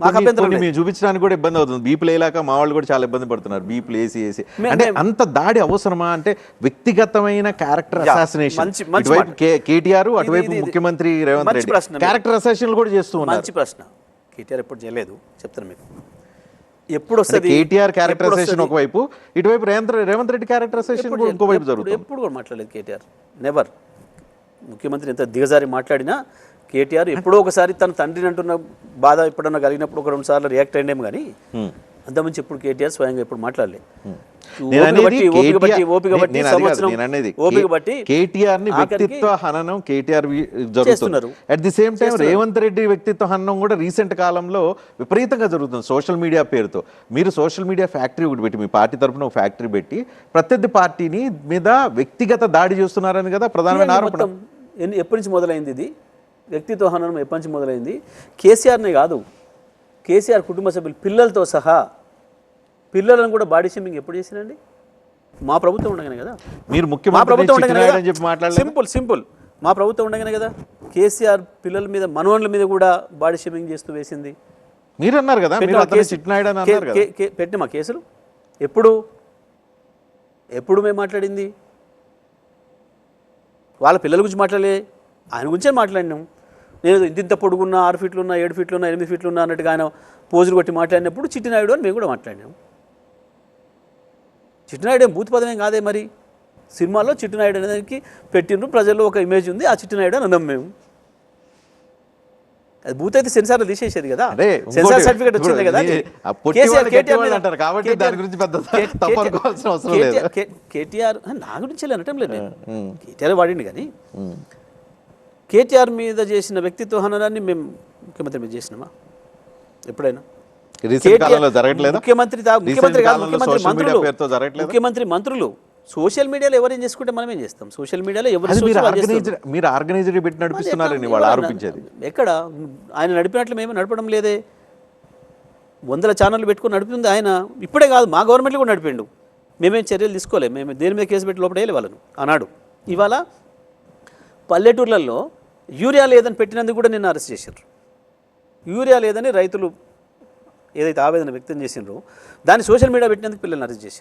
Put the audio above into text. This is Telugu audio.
మాకు అభ్యంతరం లేదు. చూపించడానికి కూడా ఇబ్బంది అవుతుంది. బీపులు వేయలేక మా వాళ్ళు కూడా చాలా ఇబ్బంది పడుతున్నారు. బీపులు వేసి అంటే అంత దాడి అవసరమా? అంటే వ్యక్తిగతమైన క్యారెక్టర్ అసాసినేషన్. ఇటువైపు కేటీఆర్, అటువైపు ముఖ్యమంత్రి రేవంత్ రెడ్డి క్యారెక్టర్ అసాసినేషన్ కూడా చేస్తూ ఉన్నారు. మంచి ప్రశ్న. కేటీఆర్ ఎప్పుడు చేయలేదు చెప్తాను మీకు. ఎప్పుడు వస్తుంది కేటీఆర్ క్యారెక్టర్ అసాసినేషన్ ఒకవైపు, ఇటువైపు రేవంత్ రెడ్డి క్యారెక్టర్ అసాసినేషన్ ఇంకోవైపు జరుగుతుంది. ఎప్పుడు కూడా మాట్లాడలేదు కేటీఆర్. నెవర్. ముఖ్యమంత్రి ఎంత దిగజారి మాట్లాడినా కేటీఆర్ ఎప్పుడో ఒకసారి తన తండ్రిని అంటున్న బాధ ఎప్పుడన్నా కలిగినప్పుడు ఒక 2 సార్లు రియాక్ట్ అయ్యేమో కానీ అంతమంది ఎప్పుడు కేటీఆర్ స్వయంగా ఎప్పుడు మాట్లాడలేదు. కేటీఆర్ ని వ్యక్తిత్వ హననం కేటీఆర్ జరుగుతున్నారు. At the same time Revanth Reddy వ్యక్తిత్వ హననం కూడా రీసెంట్ కాలంలో విపరీతంగా జరుగుతుంది సోషల్ మీడియా పేరుతో. మీరు సోషల్ మీడియా ఫ్యాక్టరీ ఒకటి పెట్టి, మీ పార్టీ తరఫున ఒక ఫ్యాక్టరీ పెట్టి ప్రత్యర్థి పార్టీని మీద వ్యక్తిగత దాడి చేస్తున్నారని కదా ప్రధానమైన ఆరోపణ. ఎప్పటి నుంచి మొదలైంది ఇది వ్యక్తిత్వ హననం? ఎప్పటి నుంచి మొదలైంది? కేసీఆర్నే కాదు, కేసీఆర్ కుటుంబ సభ్యులు పిల్లలతో సహా పిల్లలను కూడా బాడీ షేమింగ్ ఎప్పుడు చేసినండి? మా ప్రభుత్వం ఉండగానే కదా. మీరు ముఖ్యమంత్రి సింపుల్ మా ప్రభుత్వం ఉండగానే కదా కేసీఆర్ పిల్లల మీద, మనవన్ల మీద కూడా బాడీ షేమింగ్ చేస్తూ వేసింది. మీరు అన్నారు కదా పెట్టిన మా కేసులు ఎప్పుడు మేము మాట్లాడింది వాళ్ళ పిల్లల గురించి మాట్లాడలే, ఆయన గురించే మాట్లాడినాం. నేను ఇంత పొడుగున్నా 6 ఫీట్లు ఉన్నా 7 ఫీట్లు ఉన్నా 8 ఫీట్లు ఉన్నా అన్నట్టుగా ఆయన పోజులు కొట్టి మాట్లాడినప్పుడు చిట్టినాయుడు అని మేము కూడా మాట్లాడినాం. చిట్టినాయుడు ఏం బూత్ పదమేం కాదే. మరి సినిమాల్లో చిట్టినాయుడు అనేదానికి పెట్టిండ్రు, ప్రజల్లో ఒక ఇమేజ్ ఉంది, ఆ చిట్టినాయుడు అని అన్నాం మేము. అది బూత్ అయితే సెన్సార్లో తీసేసేది కదా, సెన్సార్ సర్టిఫికేట్ వచ్చింది కదా. కేటీఆర్ నా గురించి అనటం లేదు, నేను కేటీఆర్ వాడిండి. కానీ కేటీఆర్ మీద చేసిన వ్యక్తిత్వ హననాన్ని మేము ముఖ్యమంత్రి మీద చేసినామా ఎప్పుడైనా? ముఖ్యమంత్రి మంత్రులు సోషల్ మీడియాలో ఎవరేం చేసుకుంటే మనం ఏం చేస్తాం? సోషల్ మీడియాలో మీరు ఆర్గనైజర్ పెట్టి నడిపిస్తున్నారని వాళ్ళు ఆరోపించేది. ఎక్కడ ఆయన నడిపినట్లు మేము నడపడం లేదే. 100 ఛానళ్ళు పెట్టుకుని నడిపింది ఆయన. ఇప్పుడే కాదు, మా గవర్నమెంట్లో కూడా నడిపిండు. మేమేం చర్యలు తీసుకోలేము. మేము దేని మీద కేసు పెట్టి లోపల వేయలే వాళ్ళను ఆనాడు. ఇవాళ పల్లెటూర్లలో యూరియా లేదని పెట్టినందుకు కూడా నిన్న అరెస్ట్ చేశారు. యూరియా లేదని రైతులు ఏదైతే ఆవేదన వ్యక్తం చేసిండ్రో దాన్ని సోషల్ మీడియా పెట్టినందుకు పిల్లల్ని అరెస్ట్ చేశారు.